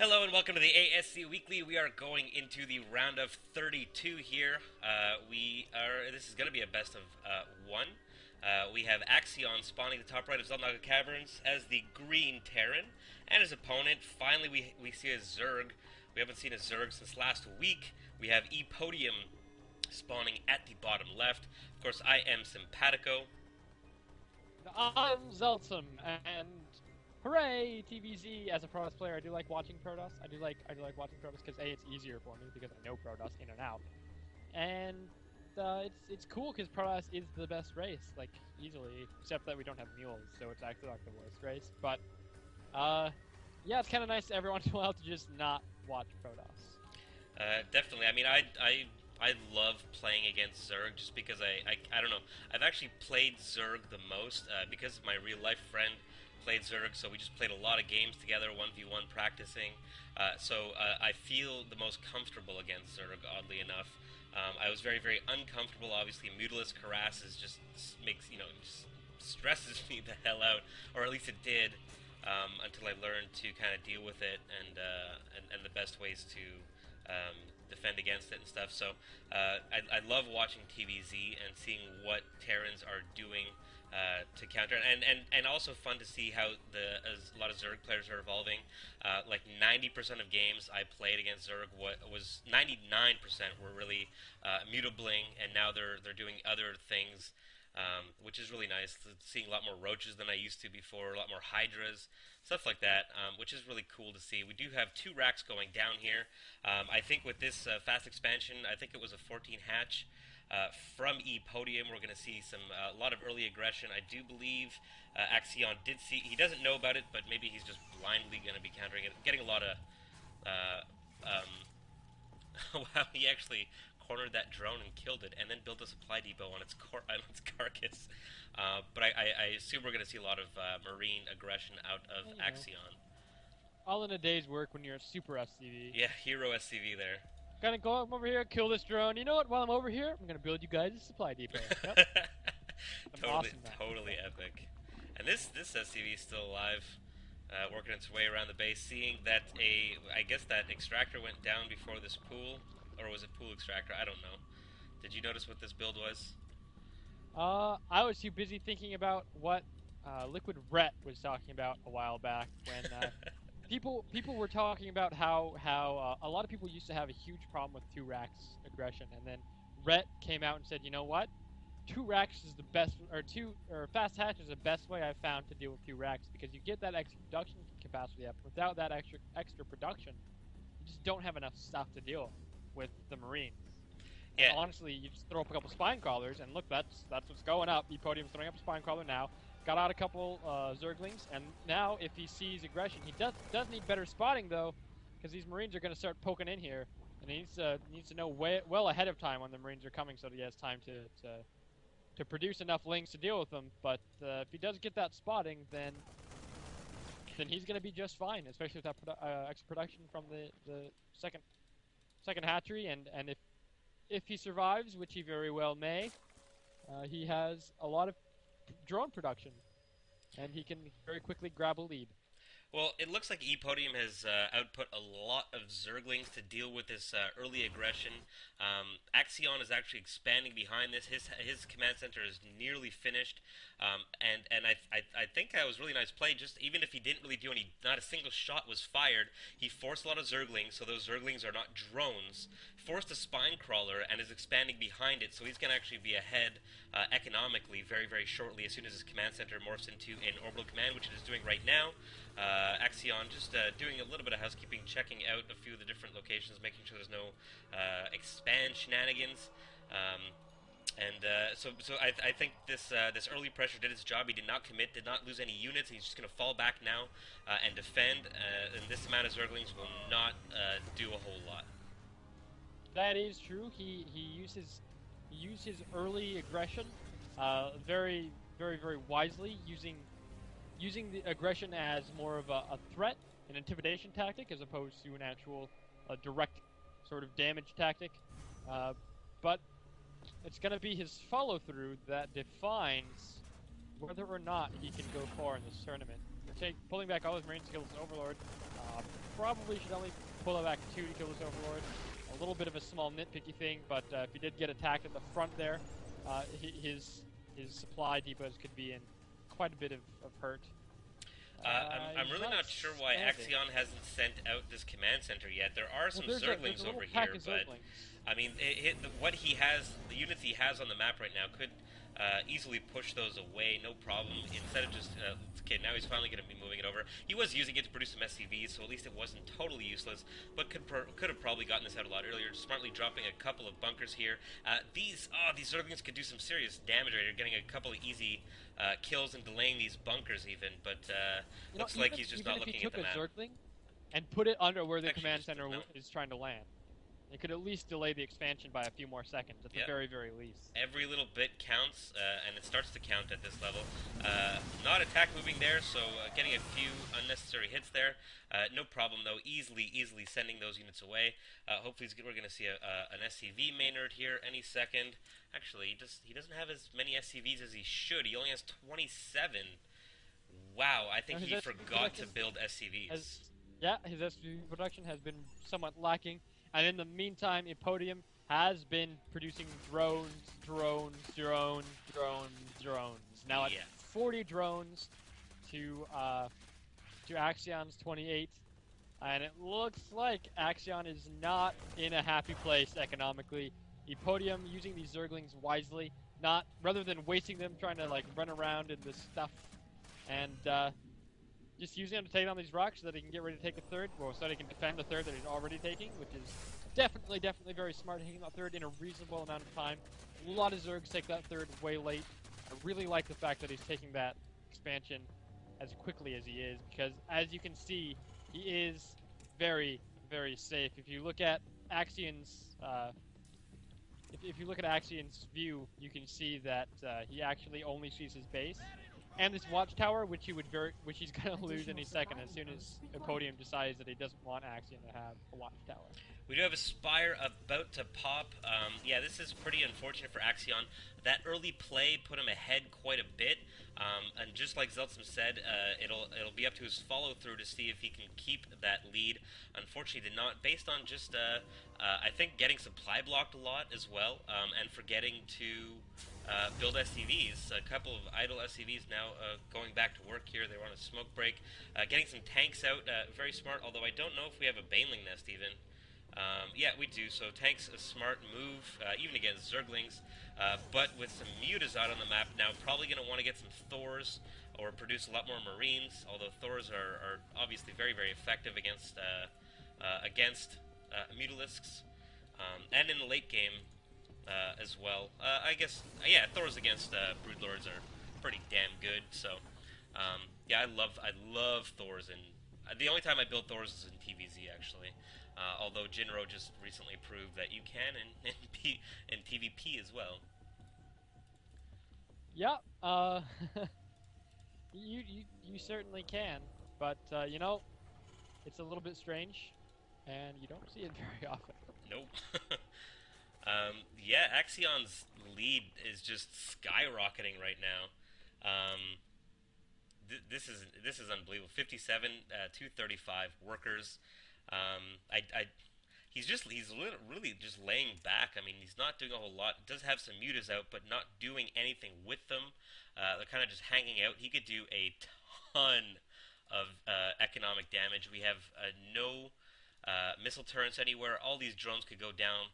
Hello and welcome to the ASC Weekly. We are going into the round of 32 here. This is going to be a best of one. We have Axion spawning the top right of Zelnaga Caverns as the Green Terran, and his opponent. Finally, we see a Zerg. We haven't seen a Zerg since last week. We have ePOdium spawning at the bottom left. Of course, I am Simpatico. I'm Zeltsum, and hooray, TVZ! As a Protoss player, I do like watching Protoss. I do like watching Protoss because A, it's easier for me because I know Protoss in and out, and it's cool because Protoss is the best race, like easily, except that we don't have mules, so it's actually like the worst race. But yeah, it's kind of nice every once in a while to just not watch Protoss. Definitely. I mean, I love playing against Zerg just because I don't know. I've actually played Zerg the most because my real life friend played Zerg, so we just played a lot of games together, 1v1 practicing. I feel the most comfortable against Zerg, oddly enough. I was very uncomfortable. Obviously, Mutilus Cuirass just makes just stresses me the hell out, or at least it did. Until I learned to kind of deal with it and the best ways to defend against it and stuff. So I love watching TVZ and seeing what Terrans are doing to counter, and also fun to see how as a lot of Zerg players are evolving. Like 90% of games I played against Zerg was 99% were really mutabling, and now they're doing other things. Which is really nice. Seeing a lot more roaches than I used to before, a lot more hydras, stuff like that, which is really cool to see. We do have 2 racks going down here. I think with this fast expansion, I think it was a 14 hatch from ePOdium. We're going to see a lot of early aggression. I do believe Axion did see. He doesn't know about it, but maybe he's just blindly going to be countering it. Getting a lot of. Wow, he actually cornered that drone and killed it, and then built a supply depot on its carcass. But I assume we're going to see a lot of marine aggression out of And, Axion. all in a day's work when you're a super SCV. Yeah, hero SCV there. Gonna go over here, kill this drone. You know what? While I'm over here, I'm gonna build you guys a supply depot. Yep, I'm Totally, awesome now. totally epic. And this SCV is still alive, working its way around the base. Seeing that I guess that extractor went down before this pool, or was it pool extractor? I don't know. Did you notice what this build was? I was too busy thinking about what Liquid Ret was talking about a while back when people were talking about how a lot of people used to have a huge problem with 2 racks aggression, and then Ret came out and said, you know what? 2 racks is the best, or fast hatch is the best way I've found to deal with 2 racks because you get that extra production capacity up. Without that extra production, you just don't have enough stuff to deal with the Marines. And Yeah, honestly, you just throw up a couple spine crawlers, and look, that's what's going up. ePOdium's throwing up a spine crawler now. Got out a couple Zerglings, and now if he sees aggression, he does need better spotting though, because these Marines are going to start poking in here, and he needs to know well ahead of time when the Marines are coming, so that he has time to produce enough lings to deal with them. But if he does get that spotting, then he's going to be just fine, especially with that extra production from the second hatchery, and if he survives, which he very well may, he has a lot of drone production, and he can very quickly grab a lead. well, it looks like ePodium has output a lot of Zerglings to deal with this early aggression. Axion is actually expanding behind this. His command center is nearly finished, and I think that was really nice play. Just even if he didn't really do any, not a single shot was fired. He forced a lot of Zerglings, so those Zerglings are not drones. Forced a spine crawler and is expanding behind it, so he's going to actually be ahead economically very shortly as soon as his command center morphs into an orbital command, which it is doing right now. Axion just doing a little bit of housekeeping, checking out a few of the different locations, making sure there's no expand shenanigans. So I think this early pressure did its job. He did not commit, did not lose any units. He's just going to fall back now and defend. And this amount of Zerglings will not do a whole lot. That is true. He used his early aggression very wisely, using the aggression as more of a threat, an intimidation tactic, as opposed to an actual direct sort of damage tactic. But it's going to be his follow-through that defines whether or not he can go far in this tournament. Pulling back all his Marine skills, Overlord, probably should only pull back 2 to kill this Overlord. A little bit of a small nitpicky thing, but if he did get attacked at the front there, his supply depots could be in quite a bit of hurt. I'm really not sure why Axion hasn't sent out this command center yet. There are some Zerglings over here, but I mean, what he has, the units he has on the map right now could easily push those away, no problem. Instead of just, okay, now he's finally going to be moving it over. He was using it to produce some SCVs, so at least it wasn't totally useless, but could have probably gotten this out a lot earlier, smartly dropping a couple of bunkers here. These Zerglings could do some serious damage right here, getting a couple of easy kills and delaying these bunkers even, but looks like he's just not looking at the map. Even if he took a Zergling and put it under where the command center is trying to land, it could at least delay the expansion by a few more seconds, at the very, very least. Every little bit counts, and it starts to count at this level. Not attack moving there, so getting a few unnecessary hits there. No problem, though. Easily sending those units away. Hopefully we're going to see an SCV Maynard here any second. Actually, he doesn't have as many SCVs as he should. He only has 27. Wow, I think he forgot to build SCVs. His SCV production has been somewhat lacking. And in the meantime, ePOdium has been producing drones. Now at 40 drones to Axion's 28. And it looks like Axion is not in a happy place economically. ePOdium using these Zerglings wisely, rather than wasting them trying to like run around in this stuff, and just using them to take down these rocks so that he can get ready to take a third, so that he can defend the third that he's already taking, which is definitely very smart, taking that third in a reasonable amount of time. A lot of Zergs take that third way late. I really like the fact that he's taking that expansion as quickly as he is, because as you can see, he is very, very safe. If you look at Axion's if you look at Axion's view, you can see that he actually only sees his base and this watchtower, which he's gonna lose any second as soon as ePOdium decides that he doesn't want Axion to have a watchtower. We do have a Spire about to pop. Yeah, this is pretty unfortunate for Axion. That early play put him ahead quite a bit, and just like Zeltsum said, it'll be up to his follow-through to see if he can keep that lead. Unfortunately, did not, based on just, I think, getting supply blocked a lot as well, and forgetting to build SCVs. A couple of idle SCVs now going back to work here. They were on a smoke break. Getting some tanks out, very smart, although I don't know if we have a Baneling nest even. Yeah, we do, so tank's a smart move, even against Zerglings, but with some mutas out on the map now, probably going to want to get some Thors, or produce a lot more Marines, although Thors are obviously very, very effective against Mutalisks, and in the late game as well. I guess, yeah, Thors against Broodlords are pretty damn good, so, yeah, I love Thors, and the only time I build Thors is in TVZ, actually. Although Jinro just recently proved that you can in TVP as well. Yeah, you certainly can, but you know, it's a little bit strange, and you don't see it very often. Nope. Yeah, Axion's lead is just skyrocketing right now. This is unbelievable. 57 to 35 workers. He's really just laying back. I mean, he's not doing a whole lot. Does have some mutas out, but not doing anything with them. They're kind of just hanging out. He could do a ton of economic damage. We have no missile turrets anywhere. All these drones could go down.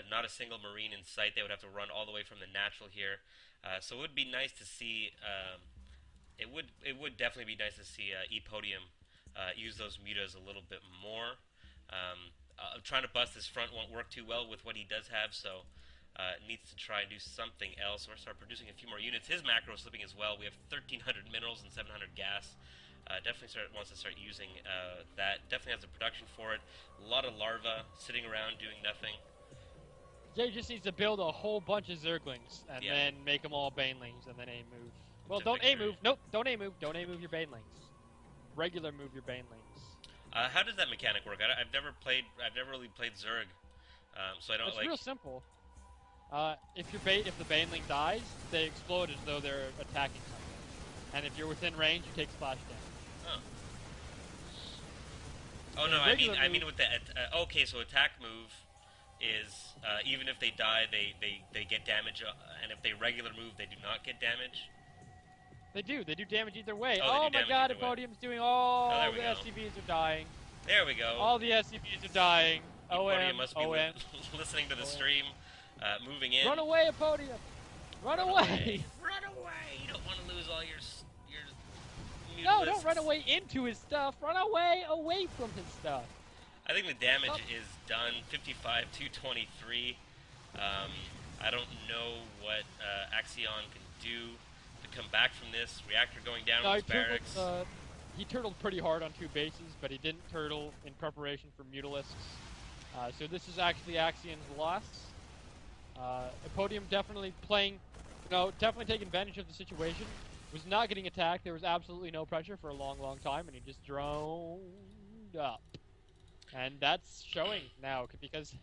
Not a single Marine in sight. They would have to run all the way from the natural here. So it would be nice to see. It would definitely be nice to see ePOdium use those mutas a little bit more. Trying to bust his front won't work too well with what he does have, so needs to try and do something else. We're going to start producing a few more units. His macro is slipping as well. We have 1,300 minerals and 700 gas. Definitely wants to start using that. Definitely has the production for it. A lot of larvae sitting around doing nothing. Jay just needs to build a whole bunch of Zerglings and then make them all Banelings and then A-move. Well, don't A-move. Nope, don't A-move. Don't A-move your Banelings. Regular move your Banelings. How does that mechanic work? I've never really played Zerg, so I don't It's real simple. If the Baneling dies, they explode as though they're attacking something, and if you're within range, you take splash damage. Oh In no, I mean regular move, with the okay, so attack move is even if they die, they get damage, and if they regular move, they do not get damage. they do damage either way. Oh, they Oh do my damage god, either way. ePodium's doing Oh, there all we the go. SCVs are dying. There we go. All the SCVs are dying. ePodium OM, must be OM. listening to the OM. stream, moving in. Run away, ePodium! Run away! Run away! You don't want to lose all your No, mutalisks. don't run away into his stuff. Run away from his stuff. I think the damage is done. 55 to 23. I don't know what Axion can do to come back from this. Reactor going down No, with his barracks. he turtled pretty hard on 2 bases, but he didn't turtle in preparation for Mutalisks. So this is actually Axion's loss. ePodium definitely playing, definitely taking advantage of the situation. Was not getting attacked. There was absolutely no pressure for a long, long time, and he just droned up. And that's showing now, because